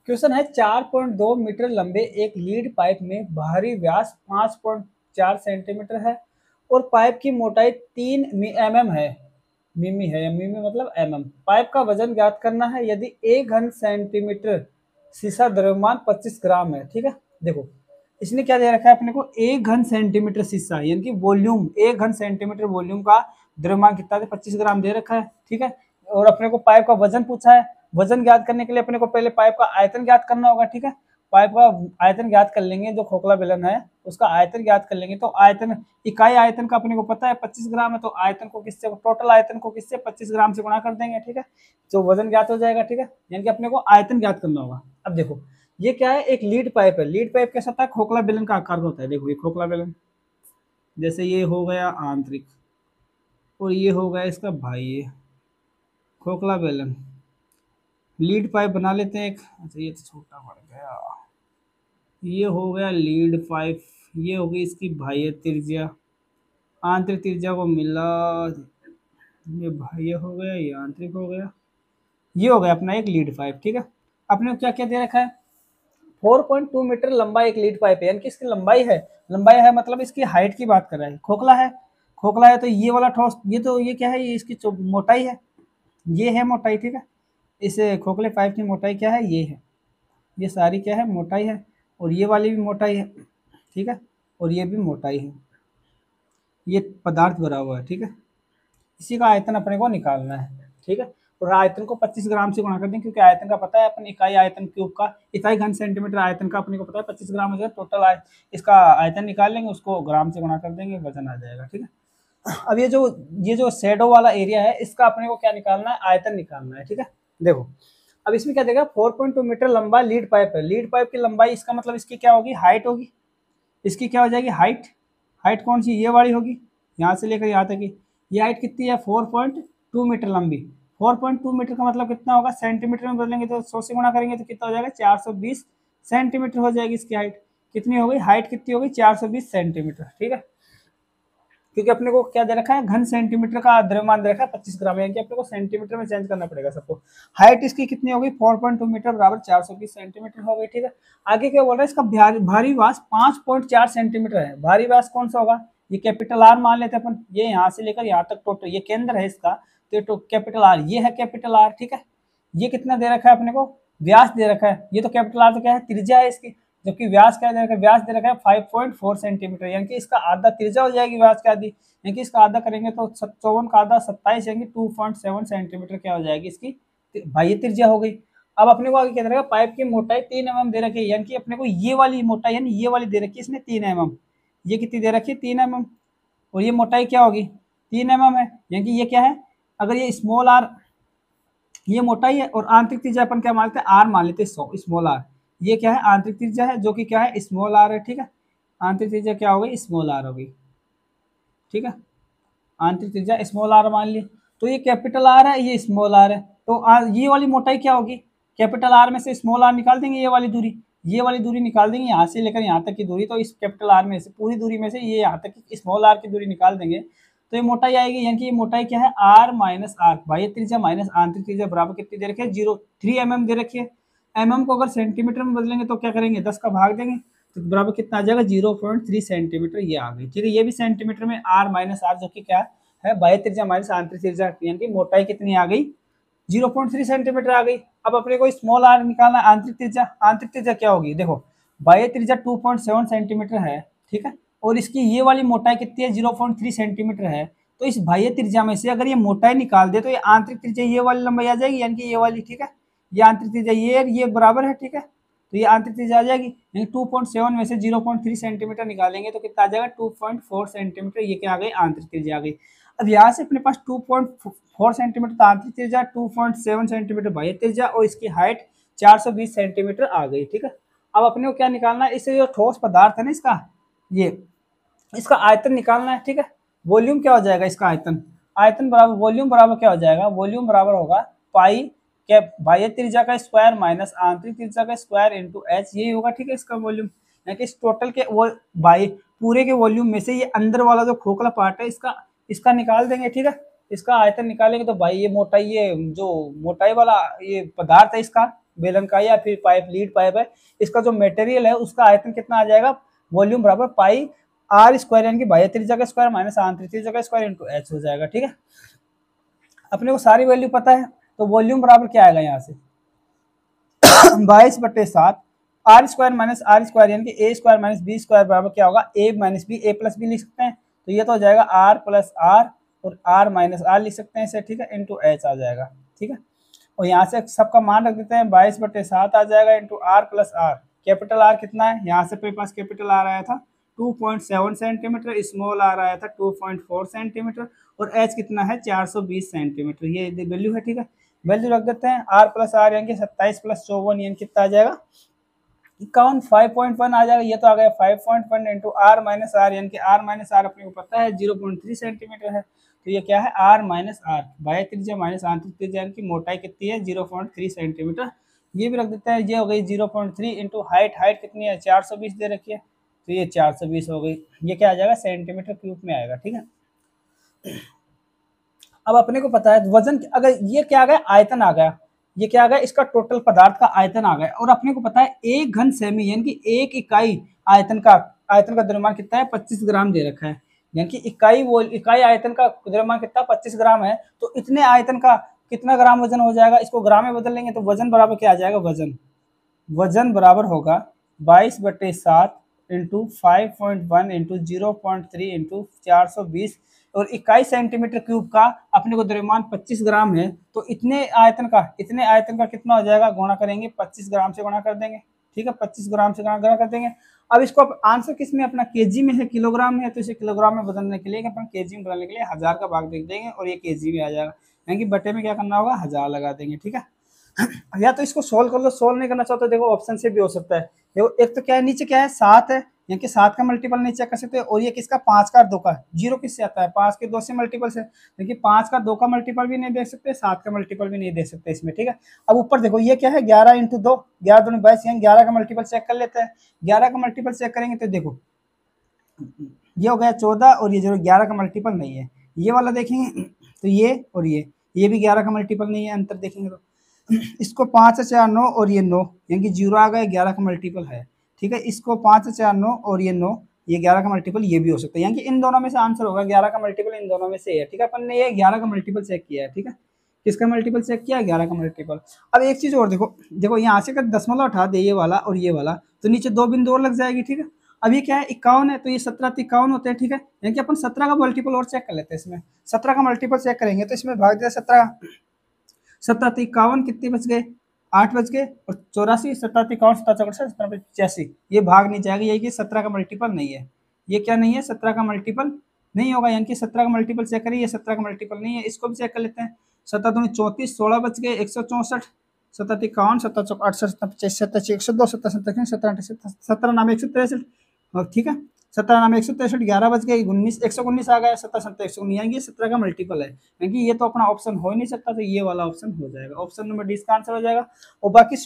Question है 4.2 metre लंबे एक लीड पाइप में बाहरी व्यास 5.4 सेंटीमीटर है और पाइप की मोटाई 3 mm है। मिमी है, या मिमी मतलब mm। पाइप का वजन ज्ञात करना है यदि 1 घन सेंटीमीटर सीसा द्रव्यमान 25 ग्राम है। ठीक है, देखो इसने क्या दे रखा है अपने को, 1 घन सेंटीमीटर शीशा यानी कि वॉल्यूम, 1 घन सेंटीमीटर वॉल्यूम का द्रव्यमान कितना है, 25 ग्राम दे रखा है। ठीक है, और अपने को पाइप का वजन पूछा है। वजन ज्ञात करने के लिए अपने को पहले पाइप का आयतन ज्ञात करना होगा। ठीक है, पाइप का आयतन ज्ञात कर लेंगे, जो खोखला बेलन है उसका आयतन ज्ञात कर लेंगे। तो आयतन, इकाई आयतन का अपने को पता है 25 ग्राम है, तो आयतन को किससे, टोटल आयतन को किससे 25 ग्राम से गुणा कर देंगे। ठीक है, जो वजन ज्ञात हो जाएगा। ठीक है, यानी कि अपने को आयतन ज्ञात करना होगा। अब देखो ये क्या है, एक लीड पाइप है। लीड पाइप कैसा होता है, खोखला बेलन का आकार होता है। देखो ये खोखला बेलन, जैसे ये हो गया आंतरिक और ये हो गया इसका बाह्य खोखला बेलन। लीड पाइप बना लेते हैं एक। अच्छा ये तो छोटा पड़ गया। ये हो गया लीड पाइप, ये हो गई इसकी बाह्य त्रिज्या। आंतरिक त्रिज्या को मिला, ये बाह्य हो गया, ये आंतरिक हो गया। ये हो गया अपना एक लीड पाइप। ठीक है, अपने को क्या क्या दे रखा है, 4.2 मीटर लंबा एक लीड पाइप है, यानी कि इसकी लंबाई है। लंबाई है मतलब इसकी हाइट की बात कर रहा है। खोखला है, खोखला है तो ये वाला ठोस, ये तो ये क्या है, ये इसकी मोटाई है, ये है मोटाई। ठीक है, इस खोखले पाइप की मोटाई क्या है, ये है, ये सारी क्या है, मोटाई है। और ये वाली भी मोटाई है। ठीक है, और ये भी मोटाई है, ये पदार्थ भरा हुआ है। ठीक है, इसी का आयतन अपने को निकालना है। ठीक है, और आयतन को 25 ग्राम से गुणा कर दें, क्योंकि आयतन का पता है अपन, इकाई आयतन क्यूब का, इकाई घन सेंटीमीटर आयतन का अपने को पता है 25 ग्राम हो जाए। टोटल इसका आयतन निकाल लेंगे, उसको ग्राम से गुणा कर देंगे, वजन आ जाएगा। ठीक है, अब ये जो शेडो वाला एरिया है, इसका अपने को क्या निकालना है, आयतन निकालना है। ठीक है, देखो अब इसमें क्या देगा, 4.2 मीटर लंबा लीड पाइप है। लीड पाइप की लंबाई, इसका मतलब इसकी क्या होगी, हाइट होगी। इसकी क्या हो जाएगी, हाइट। हाइट कौन सी, ये वाली होगी, यहाँ से लेकर यहाँ तक की। ये हाइट कितनी है, 4.2 मीटर लंबी। 4.2 मीटर का मतलब कितना होगा, सेंटीमीटर में बदलेंगे तो 100 से गुणा करेंगे तो कितना हो जाएगा, 420 सेंटीमीटर हो जाएगी इसकी हाइट। कितनी हो गई, हाइट कितनी हो गई, 420 सेंटीमीटर। ठीक है, क्योंकि अपने को क्या दे रखा है, घन सेंटीमीटर का द्रव्यमान दे रखा है 25 ग्राम, यानी कि अपने को सेंटीमीटर में चेंज करना पड़ेगा सबको। हाइट इसकी कितनी हो गई, 4.2 मीटर बराबर 420 सेंटीमीटर हो गई। ठीक है, आगे क्या बोल रहा है, इसका भारी व्यास 5.4 सेंटीमीटर है। भारी व्यास कौन सा होगा, ये कैपिटल आर मान लेते हैं अपन। ये यहाँ से लेकर यहाँ तक टोटल, ये केंद्र है इसका, तो कैपिटल आर, ये है कैपिटल आर। ठीक है, ये कितना दे रखा है अपने को, व्यास दे रखा है। ये तो कैपिटल आर तो क्या है, त्रिज्या है इसकी, जबकि व्यास क्या दे रखा है, व्यास दे रखा है 5.4 सेंटीमीटर, यानी कि इसका आधा त्रिज्या हो जाएगी व्यास का आधी, यानी कि इसका आधा करेंगे तो 54 का आधा 27, यानी 2.7 सेंटीमीटर क्या हो जाएगी इसकी बाह्य त्रिज्या हो गई। अब अपने को आगे क्या दे रखा है, पाइप की मोटाई 3 mm दे रखी है, यानी कि अपने को ये वाली मोटाई, यानी ये वाली दे रखी है इसने 3 mm। ये कितनी दे रखी है, 3 mm, और ये मोटाई क्या होगी, 3 mm है, यानी कि ये क्या है, अगर ये स्मॉल आर, ये मोटाई है, और आंतरिक त्रिज्या अपन क्या मानते हैं, आर मान लेते हैं, स्मॉल आर। ये क्या है, आंतरिक त्रिज्या है, जो कि क्या है, स्मॉल आर है। ठीक है, आंतरिक त्रिज्या क्या हो गई, स्मॉल आर हो गई। ठीक है, आंतरिक त्रिज्या स्मॉल आर मान ली, तो ये कैपिटल आर है, ये स्मॉल आर है, तो ये वाली मोटाई क्या होगी, कैपिटल आर में से स्मॉल आर निकाल देंगे, ये वाली दूरी निकाल देंगे, यहाँ से लेकर यहाँ तक की दूरी, तो इस कैपिटल आर में से पूरी दूरी में से ये यहाँ तक की स्मॉल आर की दूरी निकाल देंगे, तो ये मोटाई आएगी, यानी कि ये मोटाई क्या है, आर माइनस आर, बाह्य त्रिज्या माइनस आंतरिक त्रिज्या बराबर कितनी दे रखी है, 3 mm दे रखी है। mm को अगर सेंटीमीटर में बदलेंगे तो क्या करेंगे, 10 का भाग देंगे, तो बराबर कितना आ जाएगा, 0.3 सेंटीमीटर, ये आ गई। ठीक है, ये भी सेंटीमीटर में, आर माइनस आर, जो कि क्या है, बाह्य त्रिज्या माइनस आंतरिक त्रिज्या, यानी कि मोटाई कितनी आ गई, 0.3 सेंटीमीटर आ गई। अब अपने को स्मॉल आर निकालना, आंतरिक त्रिज्या, आंतरिक त्रिज्या क्या होगी, देखो बाह्य त्रिज्या 2.7 सेंटीमीटर है। ठीक है, और इसकी ये वाली मोटाई कितनी है, 0.3 सेंटीमीटर है, तो इस बाह्य त्रिज्या में से अगर ये मोटाई निकाल दे तो ये आंतरिक त्रिज्या ये वाली लंबाई आ जाएगी, यानी कि ये वाली। ठीक है, ये आंतरिक त्रिज्या ये बराबर है। ठीक है, तो ये आंतरिक त्रिज्या आ जाएगी, यानी 2.7 में से 0.3 सेंटीमीटर निकालेंगे तो कितना आ जाएगा, 2.4 सेंटीमीटर, ये क्या आ गई, आंतरिक त्रिज्या आ गई। अब यहाँ से अपने पास 2.4 सेंटीमीटर आंतरिक त्रिज्या, 2.7 सेंटीमीटर बाह्य त्रिज्या, और इसकी हाइट 420 सेंटीमीटर आ गई। ठीक है, अब अपने को क्या निकालना है, इससे जो ठोस पदार्थ है ना इसका, ये इसका आयतन निकालना है। ठीक है, वॉल्यूम क्या हो जाएगा इसका, आयतन, आयतन बराबर वॉल्यूम बराबर क्या हो जाएगा, वॉल्यूम बराबर होगा पाई कैप बाह्य त्रिज्या का स्क्वायर माइनस आंतरिक त्रिज्या का स्क्वायर इंटू एच, यही होगा। ठीक है, इसका वॉल्यूम, यानी कि इस टोटल के वो बाई पूरे के वॉल्यूम में से ये अंदर वाला जो खोखला पार्ट है इसका इसका निकाल देंगे। ठीक है, इसका आयतन निकालेंगे तो भाई ये मोटाई, ये जो मोटाई वाला ये पदार्थ है इसका बेलन का या फिर पाइप लीड पाइप है, इसका जो मटेरियल है उसका आयतन कितना आ जाएगा, वॉल्यूम बराबर पाई आर स्क्वायर यानी कि बाह्य त्रिज्या का स्क्वायर माइनस आंतरिक त्रिज्या का स्क्वायर इंटू एच हो जाएगा। ठीक है, अपने को सारी वैल्यू पता है, तो वॉल्यूम बराबर क्या आएगा यहाँ से 22/7 R square minus R square यानी कि A square minus B square बराबर क्या होगा, A minus B, A plus B लिख सकते हैं, तो ये तो हो जाएगा आर प्लस आर और आर माइनस आर लिख सकते हैं इसे। ठीक है, इंटू एच आ जाएगा। ठीक है, और यहाँ से सबका मान रख देते हैं, 22/7 आ जाएगा into R plus R. Capital R कितना है, यहाँ से अपने पास कैपिटल आर आया था 2.7 सेंटीमीटर, स्मॉल आर आया था 2.4 सेंटीमीटर और एच कितना है 420 सेंटीमीटर, ये वैल्यू है। ठीक है, वैल्यू रख देते हैं, आर प्लस आर यानी कि 27 + 54 यानी कितना आ जाएगा 51, 5.1 आ जाएगा। ये तो आ गया 5.1 इंटू आर माइनस आर यानी कि आर माइनस आर अपने को पता है 0.3 सेंटीमीटर है, तो ये क्या है आर माइनस आर, बाह्य त्रिज्या माइनस आंतरिक त्रिज्या यानी कि मोटाई कितनी है 0.3 सेंटीमीटर। ये भी रख देते हैं, ये हो गई 0.3 इंटू हाइट, हाइट कितनी है 420 दे रखी है, तो ये 420 हो गई, ये क्या आ जाएगा सेंटीमीटर क्यूब में आएगा। ठीक है, अब अपने को पता है वजन, अगर ये क्या आ गया आयतन आ गया, ये क्या आ गया इसका टोटल पदार्थ का आयतन आ गया, और अपने को पता है 1 घन सेमी यानी कि 1 इकाई आयतन का द्रव्यमान कितना है 25 ग्राम दे रखा है, यानी कि इकाई आयतन का द्रव्यमान कितना 25 ग्राम है, तो इतने आयतन का कितना ग्राम वजन हो जाएगा, इसको ग्राम में बदल लेंगे तो वजन बराबर क्या आ जाएगा, वजन बराबर होगा 22/7 इंटू 5.1 इंटू 0.3 इंटू 420 और इकाई सेंटीमीटर क्यूब का अपने को द्रव्यमान 25 ग्राम है, तो इतने आयतन का कितना हो जाएगा, गुणा करेंगे 25 ग्राम से गुणा कर देंगे। ठीक है, 25 ग्राम से गुणा कर देंगे। अब इसको आंसर किस में अपना केजी में है, किलोग्राम में है, तो इसे किलोग्राम में बदलने के लिए अपन केजी में बदलने के लिए 1000 का भाग देख देंगे और ये केजी में आ जाएगा, यानी कि बटे में क्या करना होगा 1000 लगा देंगे। ठीक है, या तो इसको सोल्व कर लो, सोल्व नहीं करना चाहो तो देखो ऑप्शन से भी हो सकता है। देखो एक तो क्या है, नीचे क्या है 7 है, यानी कि 7 का मल्टीपल नहीं चेक कर सकते, और ये किसका 5 का 2 का, 0 किससे आता है 5 के 2 से मल्टीपल से, लेकिन 5 का 2 का मल्टीपल भी नहीं देख सकते, 7 का मल्टीपल भी नहीं देख सकते इसमें। ठीक है, अब ऊपर देखो ये क्या है 11 इंटू 2, 11 दूनी 22, यानी 11 का मल्टीपल चेक कर लेते हैं। 11 का मल्टीपल चेक करेंगे तो देखो ये हो गया 14 और ये जो 11 का मल्टीपल नहीं है, ये वाला देखेंगे तो ये और ये भी 11 का मल्टीपल नहीं है, अंतर देखेंगे तो इसको 5 4 9 और ये 9 यानी कि 0 आ गया, 11 का मल्टीपल है। ठीक है, इसको 5 4 9 और ये 9, ये 11 का मल्टीपल ये भी हो सकता है, यानी कि इन दोनों में से आंसर होगा 11 का मल्टीपल इन दोनों में से है। ठीक है, अपन ने ये 11 का मल्टीपल चेक किया है। ठीक है, किसका मल्टीपल चेक किया 11 का मल्टीपल। अब एक चीज और देखो यहाँ से अगर दशमलव हटा दे ये वाला और ये वाला, तो नीचे 2 बिंदु और लग जाएगी। ठीक है, अब ये क्या है 51 है, तो ये 17 51 होते हैं। ठीक है, यानी कि अपन 17 का मल्टीपल और चेक कर लेते हैं, इसमें 17 का मल्टीपल चेक करेंगे तो इसमें भाग दिया 17 51 कितने बच गए 8 बच गए, और 84 17 51 17 54 85 ये भाग नहीं जाएगा, यही कि 17 का मल्टीपल नहीं है, ये क्या नहीं है 17 का मल्टीपल नहीं होगा, यानी कि 17 का मल्टीपल चेक करिए, ये 17 का मल्टीपल नहीं है, इसको भी चेक कर लेते हैं। 17 दूनी 34 16 बच गए 164 17 51 17 68 17 102 17 17 17 नाम 163 और ठीक है 17 नाम 163 11 बच गए 19 119 आ गया 17 17 119 यानी कि 17 का मल्टीपल है, यानी कि ये तो अपना ऑप्शन हो ही नहीं सकता, तो ये वाला ऑप्शन हो जाएगा, ऑप्शन नंबर डी इसका आंसर हो जाएगा। और बाकी